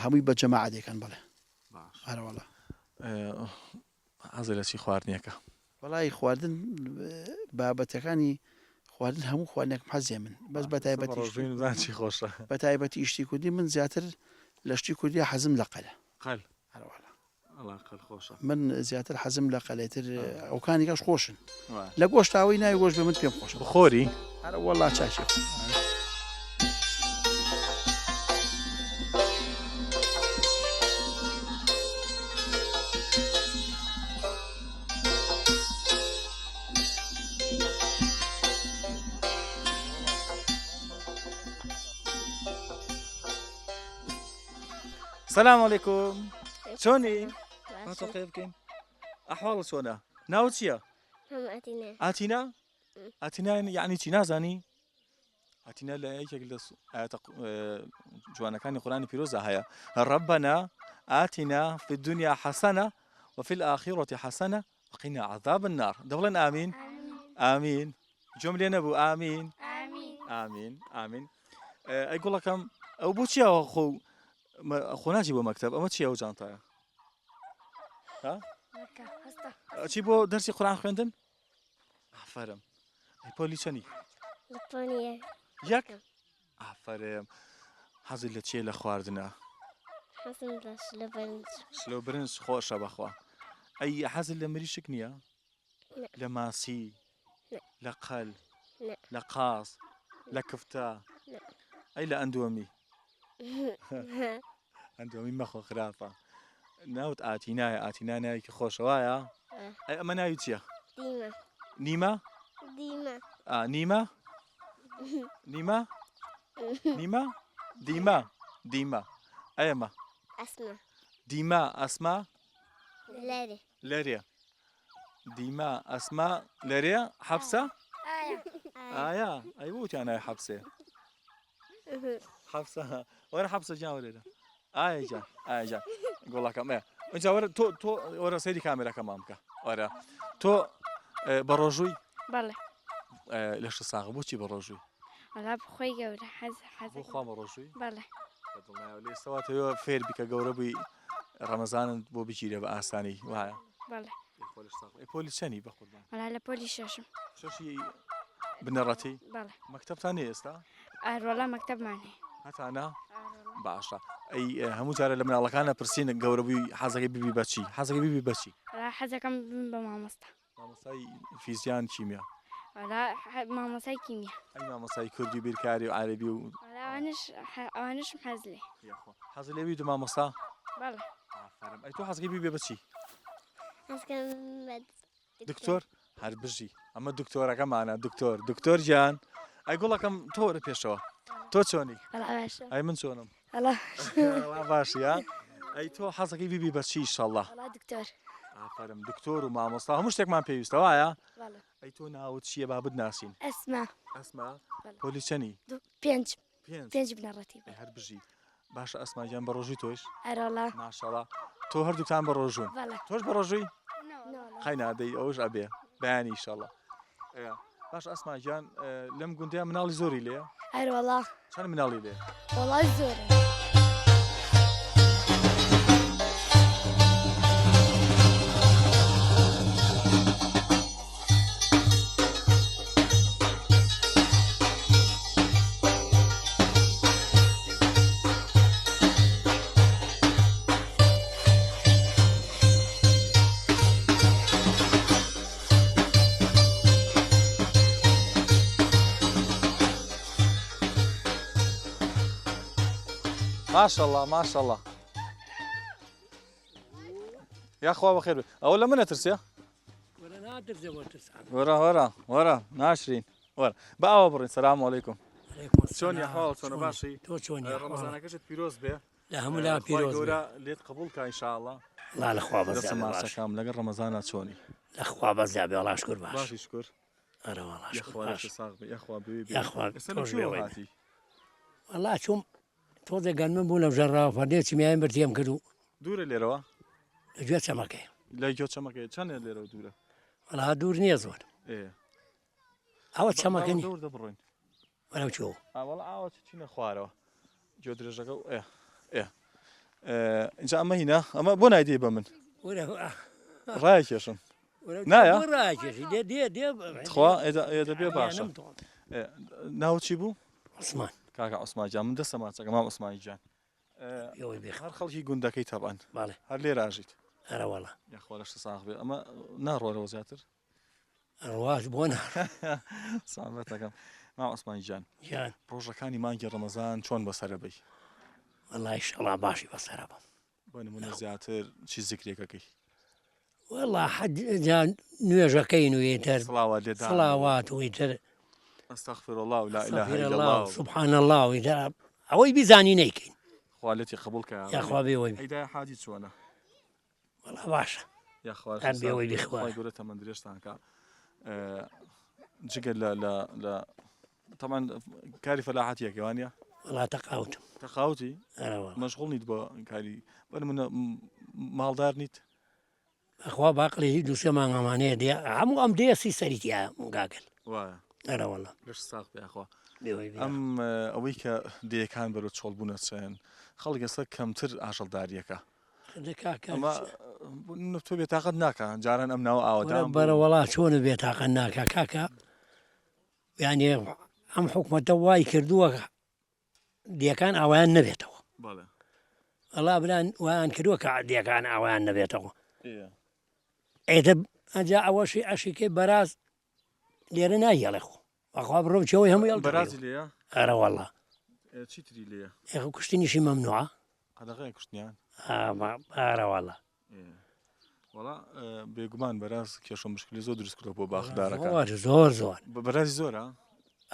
هەمووی بە جەماعە دێکەن بڵێ هەرەوەڵا حەزی لە چی خواردنیەکە وەڵی خواردن بابەتەکانی خواردن هەموو خواردنێکم حەزیە من بەس بەتایبەتی خۆشە بە تایبەتی ئیشتی کوردی من زیاتر لە شتی کوردی حەزم لە قەلە قەل هەروەڵا خۆشە من زیاتر حەزم لە قەلێتر ئەوکانی کەش خۆشن لە گۆشتاوی ناوی گۆشت بە من پێم خۆش بخۆری هەرە وەڵا چاچی السلام عليكم شلوني؟ هاتوا خير بكين أحوال شلونها؟ ناوتشيا آتينا آتينا يعني چی نازانی؟ آتینا لە یەکێک لە جوانەکانی قورآنی پیرۆزە هەیە ربنا آتنا في الدنيا حسنة وفي الآخرة حسنة وقنا عذاب النار دەڵێن ئامین ئامین جملێ نەبوو ئامین ئامین ئامین ئەی گوڵەکەم ئەو بۆ چیاوە خۆ ناچی بۆ مەکتەب ئەمە چیە ئەو جانتایە چی بۆ دەرسی قورآن خوێندن ئافەرم ئەی پۆلی چەندی یەک ئافەرم حەزت لە چیە لە خواردنە شلۆ برنج خۆشە بەخوا ئەی حەزت لە مریشک نییە لە ماسی لە قەل لە قاس لە کفتە ئەی لە ئەندۆمی ئەندۆمی مەخۆ خراپە ناوت ئاتینایە ئاتینا ناوێکی خۆشە وایە ئەی ئەمە ناوی چییە نیمە نیمە نیمە نیمە دیمە دیمە ئەمە دیمە ئەسما لەرێ دیمە ئەسما لەرێ حەبسە ئایا ئەی بۆتیانای حەبسێ حەبسە وەرە حەبسە جان وەرێرە ئایا جان ئایا جان گوڵەکەم ئەجا وەرە تۆ وەرە سەیری کامێرەکەمان بکە وەرە تۆ بە ڕۆژووی بەڵێ لە ش ساغ بۆچی بە ڕۆژووی وەڵا بخۆی گەورە حەز بۆ خوا بە ڕۆژووی بەڵێ لێستەواتەوە فێر بیکە گەورە بووی ڕەمەزانت بۆ بگیرە بە ئاسانی وایە بەڵێ پۆلی چەنی بە قوربان وەڵا لە پۆلی شەشم شەشی بنەڕەتی بەڵێ مەکتەبتان نیە ئێستا ئەروەڵا مەکتەبمان هەیە هەتانە باشە ئەی هەموو جارە لە مناڵەکانە پرسیینە گەورە بووی حەزەکەی ببی بەچی حەزەکەی ببی بەچی وەڵا حەزەکەم بم بە مامۆستا مامۆستای فیزیان چیمیا وەڵا مامۆسای کیمیا ئەی مامۆستای کوردی بیرکاری و عەرەبی و وەڵا ئەوانشم حەز لێ حەز لێ بیت مامۆستا بەڵێ ئەی تۆ حەزەکەی ببی بەچی دکتۆر هەر بژی ئەمە دکتۆرەکەمانە دکتۆر گیان ئەی گوڵەکەم تۆ وەرە پێشەوە تۆ چۆنی والله باشا ئەی من چۆنم والله باشی ها ئەی تۆ حەزەکەی بیبی بەچی ئیشەڵڵا والله دكتور ئافرم دکتۆر و مامۆستا هەموو شتێکمان پێویستە وایە والله ئەی تۆ ناوت چییە با بناسین اسمع ئەسما پۆلی چەنی بينج پێنج بينج بن الرتيب ئەی هەر بژی باشە ئەسماگیان بە ڕۆژووی تۆش أرى والله ماشەڵا تۆ هەردووکتان بە ڕۆژوون والله تۆش بە ڕۆژووی لا خەی نادەی ئەوش ئەبێ بەیانی ئیشەڵڵا باش ئەسماگیان لەم گوندەیە مناڵی زۆری لێە أرى والله چەند مناڵی لێ والله زور ماشەڵڵا ماشەڵڵا یاخوا بەخێر بێ ئەوە لە منە ترسێ وەرە ناشرین وەرە بە ئەوە بڕین سەلام عەلەیکوم چۆن یاحواڵ چۆنە باشی تۆ چۆنی ڕەمەزانەکەشت پیرۆز بێ لە هەموو لا پیرۆز بێ. گەورە لێت قبول کە ئینشاءڵڵا لا لەخوا دەسە بەزیاد باش ماسەکەم لەگەڵ ڕەمەزانە چۆنی لەخوا بەزیاد بێ وەڵا شکر باش باشی شکر ئەرە وەڵا شکر یاخوا باش لەشە ساغ بێ یاخوا بێ یاخوا تۆش بێ وێ. هاتی وەڵا چۆم تۆزێ گەنمە بوو لەو ژەڕاوە فەردێکی میان بردێم کرد و دوورە لێرەوە لەگوێ چەمەکەی لای گوێ چەمەکەی چەندە لێرەوە دوورە وەڵا دوور نییە زۆر ئەوە چەمەکەنی دوور دەبڕۆین وەرەو چۆ ئاوەڵ ئاوە چینە خوارەوە گوێ درێژەکە و اینجا ئەمە هینە ئەمە بۆ نایدی بە من ڕای کێشم نایە؟ ڕاکێشی دێ دێ دێ خوا ئێدە بێ باشە ناو چی بوو؟ عوسمان کاکە عوسمان جان من دەستە ماچەکە مام عوسمانی جان ئەوەی بێخ هەر خەڵکی گوندەکەی تەبان باڵێ هەر لێ ڕاژیت ئەرە وەڵا یاخوا لەشتە ساغ بێ ئەمە ناڕۆرەوە زیاتر ڕواش بۆ سامەتەکەم مام عوسمانی جان نجان ڕۆژەکانی مانگی ڕەمەزان چۆن بەسەرە بی وەڵای شەڵا باشی بەسەرە بم بۆ نمونە زیاتر چی زیکرێکەکەی وەڵا حەجان نوێژەکەی نوێتر سڵاوات لێدا سڵاوات ویتر ئەستەغفر الله ولا إله سەفیر إلا الله الله سبحان الله ویتر ئەوەی بیزانی نەیکەین خوالێتی قبول کە یاخوا بێەوەی ئەیدا حاجی چۆنە وەڵا باشە یاخوا ئەم بێەوەی بخوا گەورە تەمەند درێژتان کە جگە لە طبعا کاری فەلاحەتیەکە وانە وەڵا تەقاوتم تەقاوتی ئەرە وەڵا مەشغوڵ نیت بۆ کاری بە نمونە ماڵدار نیت ئەخوا باقلێکی دووسێ مانگەمانەیە دێ هەموو ئەم دێسی سەریتیا گاگل وایە ئەرە وەڵا لەش ساق بێخوا بێەوەی ئەم ئەوەی کە دەیەکان بەرە چۆڵبوونە چێن خەڵک ئێستا کەمتر ئاژەڵداریەکە ئەمە تۆ بێتاقەت ناکە جاران ئەم ناو ئاوەدان بەرە وەڵا چۆنە بێتاقە ناکە کاکە یانێ ئەم حکومەتە وای کردووە دیەکان ئاوایان نەبێتەوە بەڵێ ئەڵا بران وایان کردووە کە دیەکان ئاوایان نەبێتەوە ئێدە ئەجا ئەوەشی ئەشیکەی بەراز لێرە نایەڵێ خۆ بەخوا بڕۆچەوەی هەموو بەرازی لێە ئەرە وەڵا چیتری لێە ئێخە کوشتنیشی مەمنوعە قەدەغەیە کوشتنیان ئارە وەڵا وڵا بێگومان بەراز کێشە مشکلی زۆر دروست کردەوە بۆ باخدارەکە زۆر زۆر بەرازی زۆرە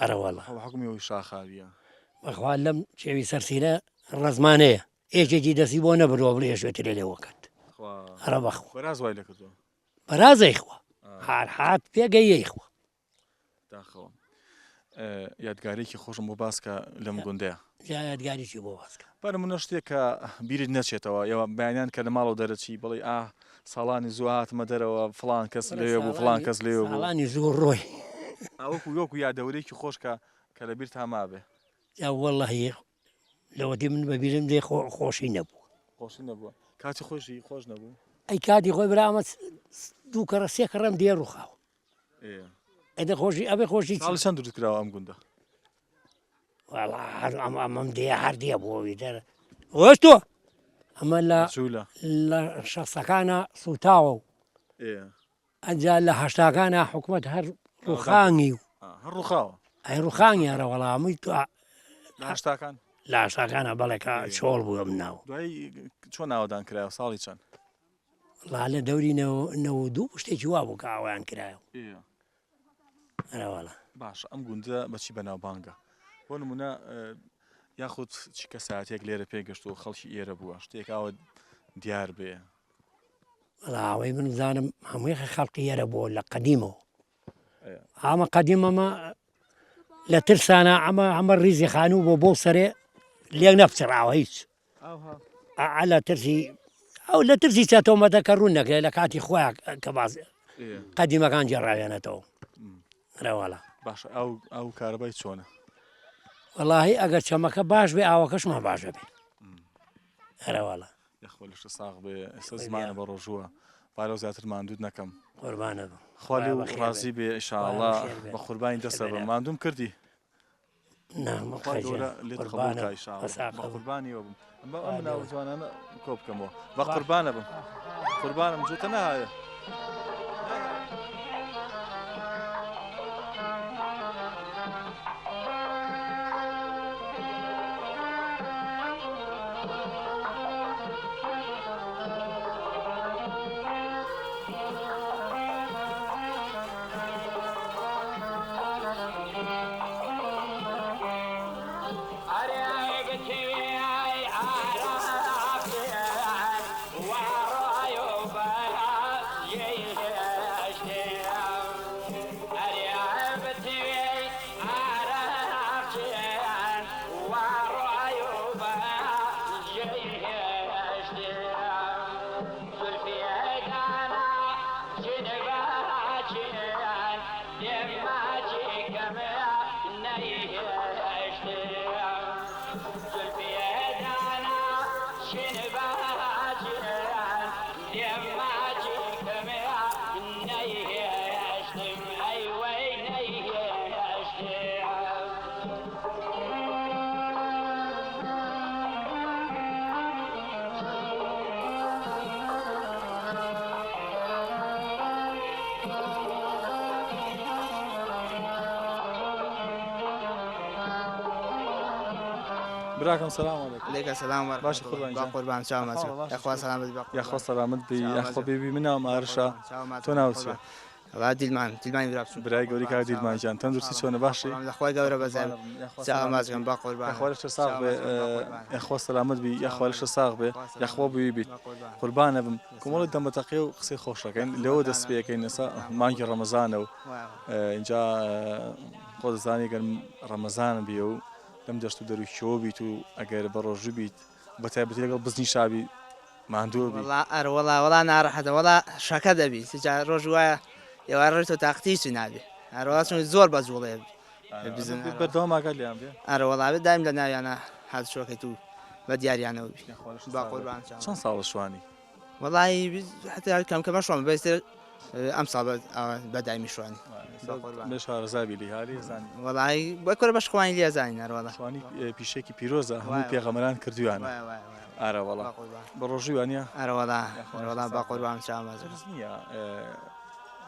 ئەرە وەڵا حکومیەوەی شاخاویە بەخوا لەم چێوی سەرسیرە ڕزمانەیە ئێکێکی دەستی بۆ نەبرۆ بڵێشێتێ لێوەکەت هەرە بەخوا بەراز وای لە کردووە بەرازەیخوا هاات پێگەیەیخوا داخەوە یادگارێکی خۆشم بۆ باسکە لەم گوندەیە یادگاریی بۆ باسکە بەرە منە شتێک کە بیرت نەچێتەوە ئێوە بەیانیان کە لە ماڵەوە دەرەچی بڵێ ساڵانی زوو هاتمە دەرەوە فلان کەس لێ بوو فلان کەس لێ بوو ساڵانی زۆر ڕۆی ئەوەکو یۆکو یادەورێکی خۆشکە کە لە بیر تا مابێ وەڵی لەوەتی من بەبیرم دێ خۆشی نەبوو خۆشی نەبووە کاتی خۆشی خۆش نەبوو ئەی کاتی خۆی برامە دوو کەڕە سێ کەڕم دێ ڕووخاوە ئەدە خۆشی ئەبێ خۆشی چەند دروست کراوە ئەم گوندە ئەمەم دێ هەردیە بۆەوەی دەرە وەستۆ ئەمە لە شەخصەکانە سوتاوە و ئەجا لە هەشتاکانە حکوومەت هەر ڕووخانی و هەر ڕووخاوە ئەی ڕووخانی هەرە وەڵامی تو هەشتاکان لە هەشتاکانە بەڵێکە چۆڵ بووە من ناو دوایی چۆن ناوەدان کرایە ساڵی چەند لا لە دەوری 92 شتێکی وا بوو کە ئاوایان کرایەوە ئەرەوەڵە باش ئەم گوندە بەچی بەناوبانگە بۆ نمونە یاخود چی کە ساعتێک لێرە پێگەشت و خەڵکی ئێرە بووە شتێک ئاوە دیار بێ ئەوەی من زانم هەمووی خەڵقی ئێرە بۆ لە قەدیمەوە ئەمە قەدیمەمە لە ترسانە ئەمە ریزی خانوو بۆ سەرێ لێک نەفچڕاوە هیچ لە ترسی ئەو لە ترسی چاتۆمەتە کە ڕوون نەکرێت لە کاتی خۆیان کە باز قەدیمەکان جێڕاوێنێتەوە ڕێواڵە باش ئەو کارەبای چۆنە وەڵاهی ئەگەر چەمەکە باش بێ ئاوەکەشمان باشە بێ هەرەواڵە یاخۆ لەشتە ساغ بێ ئێستا زمانە بە ڕۆژووە پارە زیاتر ماندوود نەکەم قوربانە خالی و ڕازی بێ ئیشاءڵڵا بە قوربانی دەسە بە ماندوم کردی لێت قبولکە ئیشاءڵڵا بە قوربانیەوە بم ئەم ناو جوانانە کۆ بکەمەوە بە قوربانە بم قوربانم جوتە نایە براکەم سەلام عەلەیکە سەلام باش قوربان با قوربان چاومە یاخوا سەلامت یاخوا سەلامت بی یاخوا بێبی مناو مارشە تۆ ناوچێ دیلمان براچوو برای گەوری کار دیلمانجان تەندروستی چۆنە باشی لەخوای گەورە بەزای چاوەمازگەم با قوربان یاخوا لەشتە ساغ بێ یاخوا سەلامت بی یاخوا لەشتە ساغ بێ یاخوا بووی بیت قوربانە بم کۆمەڵی دەمەتەقی و قسەی خۆشەکەین لەوە دەست پێەکەین ئێستا مانگی ڕەمەزانە و اینجا خۆ دەزانی گەرم ڕەمەزان بیە و لەم دەشت و دەروی شۆ بیت و ئەگەر بە ڕۆژوو بیت بە تایبەتی لەگەڵ بزنی شابی ماندووە بی وەڵا ناڕەحەتە وەڵا شەکە دەبی ڕۆژ وایە ئێوە ڕێتۆ تاقتی چی نابێ هەروە چون زۆر بە جوڵێ بەردەواماگە لیان بێ ئەرەوەڵاوێت دایم لە ناویانە هات شۆکەیت و بە دیاریانەوە با قوربان چەند ساڵە شوانی وەڵی کەمکەمە شۆم بەستر ئەم ساڵ بەدایمی شوانی شارەزابی لیهاری زانی وەڵی بە کۆرە بەش خوانی لێزانی نەرەوەڵە شوانی پیشێکی پیرۆزە هەموو پێغەمەران کردویانە ئارەوەڵا بە ڕۆژی وانە ئەرەوەڵا با قوربان چاوەز نییە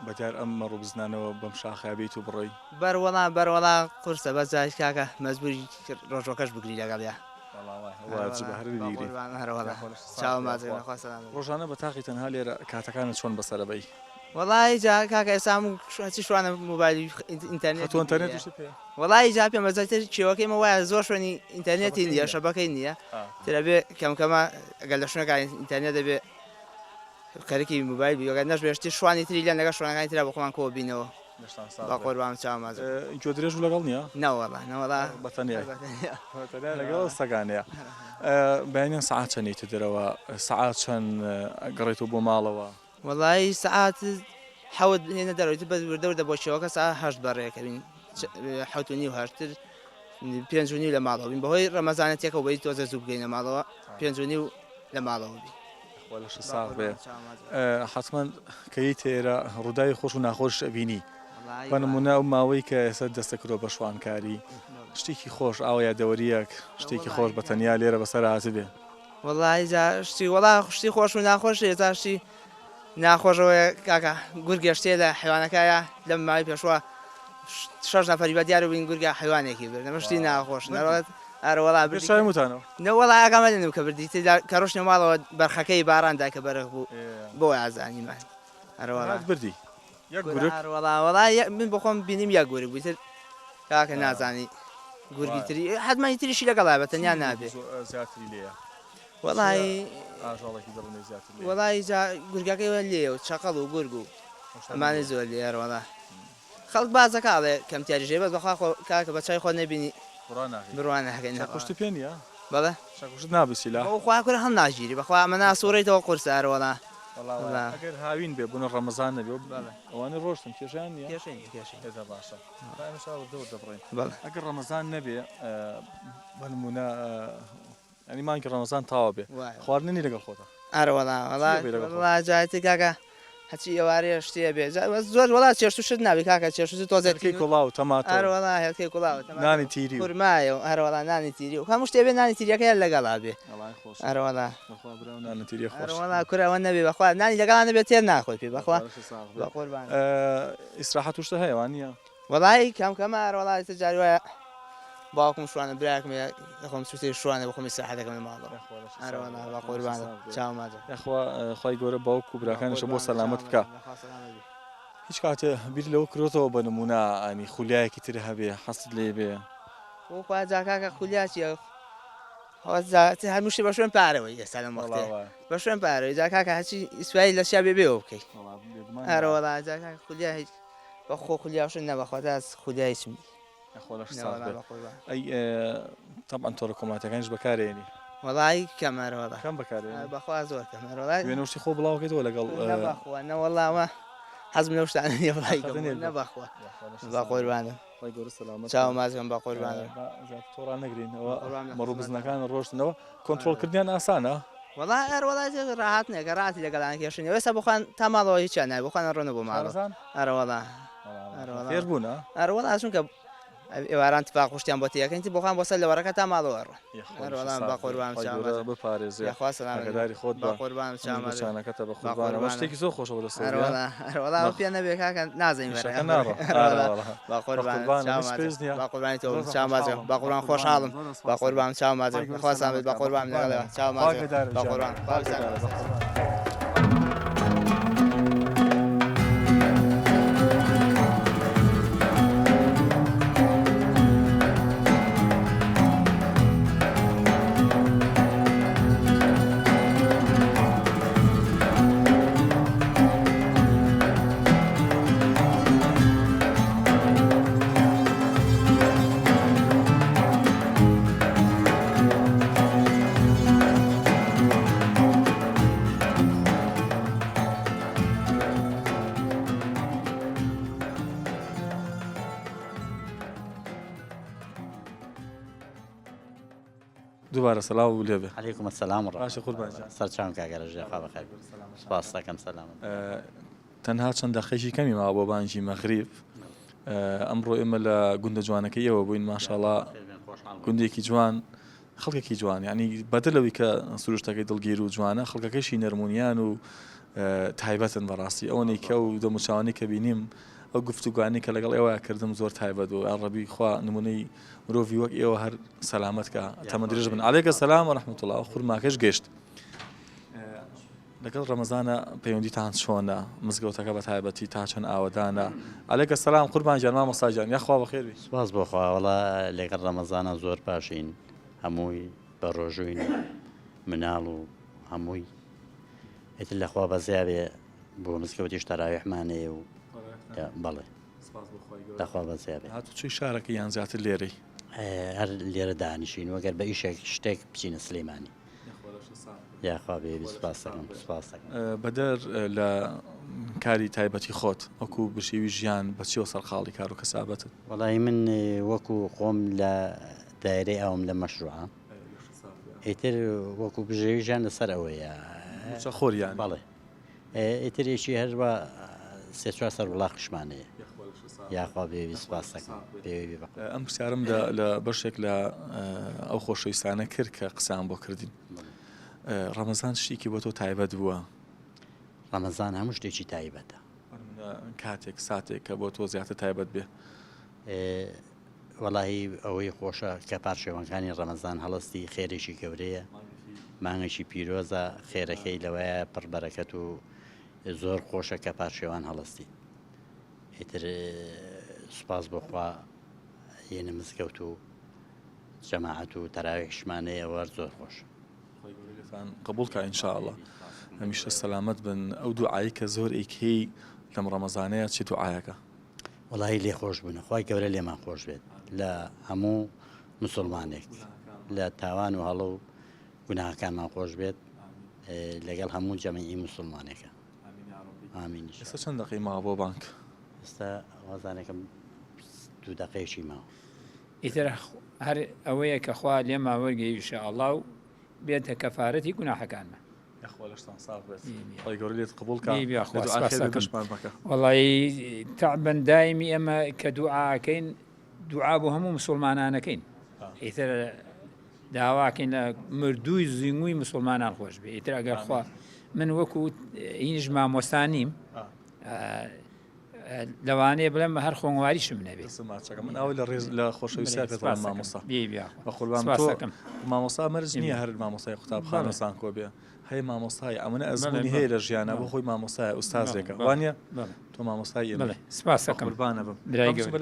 بەجار ئەم مەڕوو بزنانەوە بەم شاخابیت و بڕۆی بەرەوەڵا قورسە بەجای کاکە مەزبوری ڕۆژۆکەش بگری لەگەڵیا ڕۆژانە بە تاقی تەنها لێرە کاتەکانە چۆن بەسەرەبەی وەڵی جا کاکە ئێسام چی شوانە موبایلی ئینتەرنێت وەڵی جا پێم بەزایتر کێوەکەیمە وایە زۆر شوێنی ئینتەرنێتی نییە شەبەکەی نییە ترەبێ کەمکەمە ئەگەر لە شوێنەکە ئینتەرنێت دەبێ کارێکی موبایل بیگە نەشبێشتی شوانی تری لە لەگە شوێنەکانی ترا بە خۆمان کۆ بینەوە با قوربان چاوماز گوێ درێژ و لەگەڵ نییە نەوەڵا بەتەنیا لەگەڵ سەگانەیە بەیانیان سەعات چەندی دەرەوە سەعات چەند گەڕێتەوە بۆ ماڵەوە وەڵی سەعات حەوت هێنە دەڕێت بە وردەوردە بۆ شێوەکە سا هەشت بەڕێەکەبین حوت و نیو هەشتر پێنج و نیو لە ماڵەوە بین بەهۆی ڕەمەزانەتێکە بەی تۆزە زوو بگەینە ماڵەوە پێنج و نیو لە ماڵەوە بی لەش ساغ بێ حتمما کەی تێرە ڕووداوی خۆش و ناخۆش ئەبینی بە نمونە ئەو ماوەی کە ئێستا دەستەکرۆ بە شوانکاری شتێکی خۆش ئاوا یادەوەریەک شتێکی خۆش بە تەنیا لێرە بەسەر هاتە بێ وەڵی شتی وەڵا شتی خۆش و ناخۆش ێزاشتی ناخۆشەوەی کاکە گورگەشتێ لە حیوانەکەیە لەم ماوەی پێشوە 6 نەفەری بە دیار بووین گورگە حیوانێکی برد نەمەشتی ناخۆش نەڕێت هەروەڵا شای وتانەوە نەوەڵا ئەگەمە لێنم کە بردی کە ڕۆژنە ماڵەوە بەرخەکەی باراندا کە بەرەق بوو بۆ ئازانیمان هەروەڵا بردی یەک گورک وەڵا من بخۆم بینیم یا گوری بوویتر کاکە نازانی گورگی تری حتممانی تریشی لەگەڵا بە تەنیا نابێت زیاتری لێە وەڵی ئاژاڵێکی دڵنێ زیاتر لێیە. وەڵی گورگەکەی لێ و چقەڵ و گورگ و ئەمانە زۆر لێرەوەڵا خەڵک بازەکڵێ کەم تیاریژێ بە بەخوا کاکە بە چای خۆ نەبینی بڕوان هەکەین کوشتی پێ نیە بەڵێ کوشت نابسی لا خواکوور هەم ناژیری بەخوا ئەمە ناسوورەیتەوە قورسارەوەڵا ئەگەر هاوین بێ بوون ڕەمەزان نەبێ ئەوانە ڕۆشتن کێشیان نیە هێزە باشە دەبڕین ئەگەر ڕەمەزان نەبێ بە نمونە ئەنی مانکە ڕەمەزان تاوا بێ خواردنی لەگەڵ خۆتە ئەرەوەڵا جایەتی کاکە هەچی ئێوارەیە شتێ بێ زۆر وڵات چێشت شت نابی کاکە چێشت تۆزێکی کوڵاو تەمات هەروەڵا هێڵکەی کوڵاو نانی تیری خورمایە و هەروەڵا نانی تیری و هەموو شتێ بێ نانی تیریەکە لەگەڵا بێ هەروەڵا هەروەڵا کورەوە نەبێ بەخوا نانی لەگەڵان نەبێت تێر ناخۆی پێ بەخوا بە قوربان ئیسراحەت شتە هەیەوان نییە وەڵی کەمکەمە هەروەڵا جاری وایە باوکم شوانە براکم خۆم سووتی شوانە بخۆمی ساحەتەکەم لە ماڵەوە هەروەڵا بە قوربانە چاوماجە خی گەورە باوک و براکانشە بۆ سەلامت بکە هیچ کاتە بیر لەوە کرۆتەوە بە نمونە ئەنی خولیایەکی تر هەبێ حەست لێ بێ خوا جاکاکە خولیاچی هەموو شتێ بە شوێن پارەوەی ئێستا لەم وەختێ بە شوێن پارەوەی جاکاکە هەچی ئیسوایی لە شیا بێبێەوە بکەیت هەروەڵا جاکاکە خولیا هیچ بە خۆ خولیاشن نەبەخوا داس خولیای چمی ئەی تەبعەن تۆڕە کۆمەڵایەتەکانیش بەکارێنی وەڵی کەمەرەوەڵا کەم بەکارێنی بەخوا زۆر کەمەرەوەڵی وێنەشتی خۆ بڵاوکەیتەوە لەگەڵ نەبەخوا نەوەڵاوە حەزم لەو شتانە نییە بڵی نەبەخوا بە قوربانە چاو مازم بە قوربانە تۆڕان نەگرینەوە مەڕوو بزنەکان ڕۆشتنەوە کۆنتترۆلکردیان ئاسانە وەڵا ئەروەڵای ڕاهات نێکە ڕاتی لەگەڵان کێشنی وێستا بخوان تا ماڵەوە هیچیان نای بخوانە ڕۆنە بۆ ماڵەزان ئەروەڵا فێر بوونە ئەروەڵا چونکە ئێواران تفاق خوشتیان بۆ تیەکەنی بۆخوان بۆ سەر لەوەرەکە تا ماڵەوە ڕۆ بە قوربان بپارێزیخواسەداری خۆت بە قوربان چانەکەتە بە قوربانەوە شتێکی زۆر خۆشەوە لەسەر ئەروەڵا پێ نەبێ کاکە نازەین بە قوربان بە قوربانی تۆ چامازە بە قوربان خۆشحاڵم بە قوربان چامازە خواستان بێت بە قوربان لەگەڵەوە چامازە بە قوربان دووبارە سەلاو لێبێ عەلەیکوم ئەسسەلام باشە قوربان سەرچاوم کاگەرەژێ خوا بەخێر سوپاس دەکەم سەلامت تەنها چەند دەقەیەکی کەمی ماوە بۆ بانگی مەغریب ئەمڕۆ ئێمە لە گوندە جوانەکەی ئەوە بووین ماشاءڵڵا گوندێکی جوان خەڵکێکی جوان یعنی بەدلەوەی کە سروشتەکەی دڵگیر و جوانە خەڵکەکەشی نەرمونیان و تایبەتن بەڕاستی ئەوەی کە و دەموچوانی کە بینیم ئەو گفتوگوانی کە لەگەڵ ئێوە کردم زۆر تایبەت و ئاڕەبی خوا نمونەی مرۆڤی وەک ئێوە هەر سەلامەتکە تەمە درێژ بن عەلەیکە سەلام و ڕەحمەتوڵڵا و خورماکەش گەشت لەگەڵ ڕەمەزانە پەیوەندیتان چۆنە مزگەوتەکە بە تایبەتی تا چەند ئاوەدانە عەلەیکە سەلام قوربان جان مامۆستاجان یاخوا بەخێر بی سوپاس بۆ خوا وەڵا لەگەڵ ڕەمەزانە زۆر باشین هەمووی بە ڕۆژووین مناڵ و هەمووی ئیتر لەخوا بەزیابێ بۆ مزگەوتیش تەراویحمانەیە و بەڵێ لەخوا بەزیابێ هاتوچووی شارەکە یان زیاتر لێرەی هەر لێرە دانیشین وەگەر بە ئیشێک شتێک بچینە سلەیمانی یاخوا بێ سوپاس دەکەم سوپاس دەکەم بەدەر لە کاری تایبەتی خۆت وەکو بشێوی ژیان بەچیەوە سەرقاڵی کار و کەسابەتت وەڵی من وەکو خۆم لە دایرەی ئەوم لە مەشروعە ئیتر وەکو بژێوی ژیان لەسەر ئەوەیە خۆریان بەڵێ ئیترێکی هەروە سێ چوار سەر وڵاقشمانەیە یاخوا بێوی سوپاس دەکەم ئەم پرسیارم لە بەشێک لە ئەو خۆشەویستانە کرد کە قسان بۆ کردین ڕەمەزان شتێکی بۆ تۆ تایبەت بووە ڕەمەزان هەموو شتێکی تایبەتە کاتێک ساتێک کە بۆ تۆ زیاتر تایبەت بێ وەڵاهی ئەوەی خۆشە کە پارچێوەکانی ڕەمەزان هەڵستی خێرێکی گەورەیە مانگێکی پیرۆزە خێرەکەی لەوەیە پڕبەرەکەت و زۆر خۆشە کە پارچێوان هەڵستی ئیتر سوپاس بۆخوا یێنە مزگەوت و جەماعەت و تەراویحشمانەیەوە زۆر خۆش قبولکە ئینشاءڵڵا هەمیشە سەلامەت بن ئەو دوعایی کە زۆر ئیکەی لەم ڕەمەزانەیە چی دوعایەکە وەڵاهی لێ خۆش بوون خی گەورە لێمان خۆش بێت لە هەموو مسلمانێک لە تاوان و هەڵە و گوناهەکانمان خۆش بێت لەگەڵ هەموو جەمعی مسلمانێکە ئامینیش ئێستا چەند دقی ماوە بۆ بانک ئێستا وازانێکم 2 دقەیەکی ماوە ئیتر هەر ئەوەیە کە خوا لێما وەرگەی ئینشاءالڵا و بێتە کەفارەتی گوناحەکانمان خی گەورە لێت قبولکە وەڵی تەعبەن دایمی ئەمە کە دوعاکەین دوعا بۆ هەموو مسلمانانەکەین ئیتر داواکەین لە مردووی زیینگووی مسلمانان خۆش بێ ئیتر ئەگەر خوا من وەکو هینش مامۆستانیم لەوانەیە بڵێم هەر خۆنگواریشم نەبێت من ئەو لە ڕێز لە خۆشەویستی مامۆستا بەخۆربان مامۆستا مەرج نییە هەر مامۆستای قوتابخانەسان کۆ بێ هەیە مامۆستای ئەمەە ئەزمانی هەیە لە ژیانە بۆ خۆی مامۆستای ئوستازێکە وانە تۆ مامۆستای سپاسەکەمبانە بم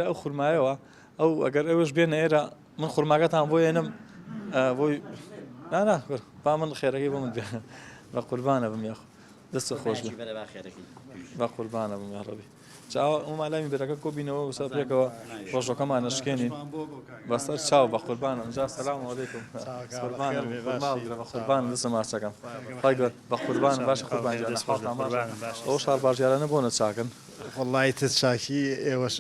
لە ئەو خورمایەوە ئەو ئەگەر ئەوش بێنە ئێرە من خورماگەتان بۆ ێنم بۆی نانا با من خێرەکەی بۆ من بێ بە قوربانە بم یاخ دەستە خۆش بە قوربانە بم یاڕەبی ئەومالامی بێرەکە کۆبینەوە وسا پێکەوە ڕۆژەکەمان نشکێنین بەسەر چاو بە قوربانم جا سەلام عەلەیکم بە قوربان دەستە ماچەکەم خی بە قوربان باشە قوربان ئەو شار باژیارانە بۆنە چاکن وڵی تر چاکی ئێوەش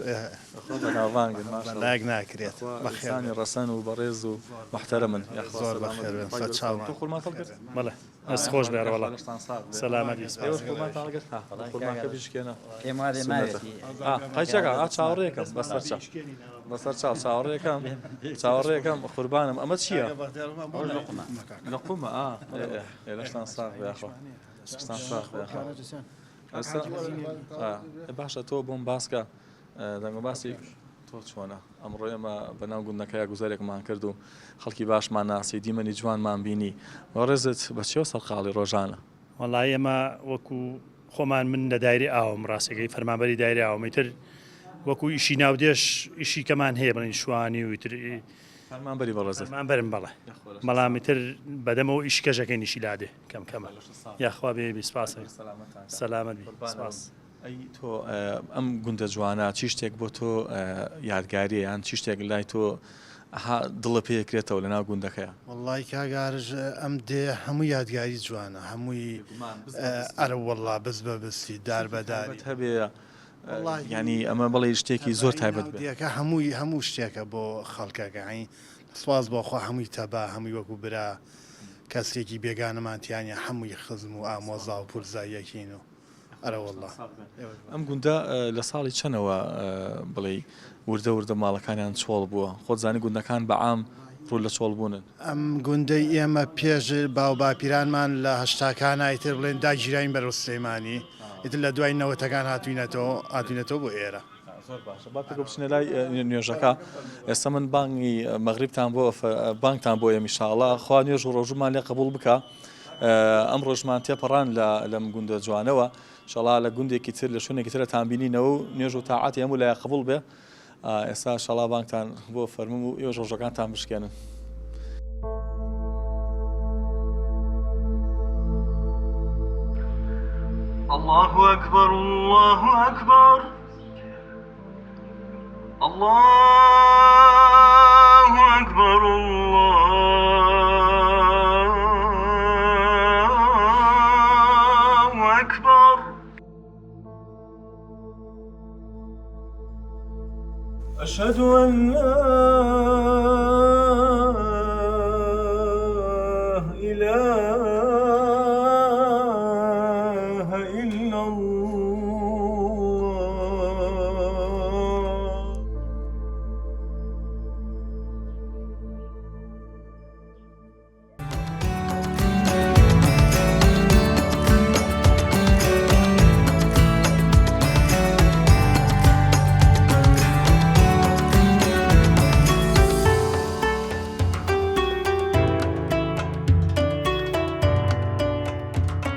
ناوانگن لاگ ناکرێت بەخێنی ڕەسەن و بەڕێز و محتەرە من زۆر بەخێر چاو خورماتەڵ کرد بەڵێ ئەس خۆش بێ وەڵا سەلامەتی بشکێنە قەچەکە چاوەڕێکم بەسەر چاوەڕێکم چاوەڕێکم قوربانم ئەمە چییە؟ لەقومە لەشتان ساق شتان ساق باشە تۆ بۆم باسکە دەنگە باسی تۆ چۆنە ئەمڕۆ ئێمە بەناو گوندەکەیە گوزارێکمان کرد و خەڵکی باشمان ناسی دیمەنی جوانمان بینی ڕێزت بەچێوە سەرقاڵی ڕۆژانە وەڵای ئێمە وەکو خۆمان من لە دایری ئاوم ڕاستەکەی فەرمانبەری دایری ئاومیتر وەکو ئیشی ناودێش ئیشی کەمان هەیە بڵین شوانی و تر فەرمانبەری بەڕێزت مان برم بەڵێ بەڵامیتر بەدەمەوە ئیش کەژەکەی نیشی لادێ کەم کەمە یاخوا بێ بیسپاس سەلامەت سپاس ئەی تۆ ئەم گوندە جوانە چی شتێک بۆ تۆ یادگاریە یان چی شتێک لای تۆ دڵە پێکرێتەوە لە ناو گوندەکەیە وڵی کاگارژ ئەم دێ هەموو یادگاری جوانە هەمووی ئەرە وەڵا بز بە بستی دار بەداری هەبێ ینی ئەمە بڵێ شتێکی زۆر تایبەت دیەکە هەموو شتێکە بۆ خەڵکەکەی سواز بۆخوا هەمووی تەبا هەمووی وەکو برا کەسێکی بێگانەمانتیانە هەمووی خزم و ئامۆزا و پورزایەکین و ئەرە وەڵا ئەم گوندە لە ساڵی چەنەوە بڵێ وردە وردە ماڵەکانیان چۆڵ بووە خۆت زانی گوندەکان بەعام ڕوو لە چۆڵ بوونن ئەم گوندەی ئێمە پێش باو باپیرانمان لە هەشتاکان ئایتر بڵێن داگیراین بەرەو سلەیمانی ئیتر لە دوای نەوەتەکان هاتوینەتەوە بۆ ئێرە بچنە لای نوێژەکە ئێستا من بانگی مەغریبتان بۆ بانکتان بۆ ئێمیشاڵە خوا نوێژ و ڕۆژومان لێ قبول بکە ئەم ڕۆژمان تێپەڕان لەم گوندە جوانەوە شەڵا لە گوندێکی تر لە شوێنێکی ترە تانبینینەوە و نوێژ و تاعاتی هەموو لای قبول بێ ئێستا شەڵا بانکتان بۆ فەرموو و ئێوە ڕۆژەکانتان بشکێنن الله أكبر الله أكبر الله أكبر الله أكبر أشهد أن لا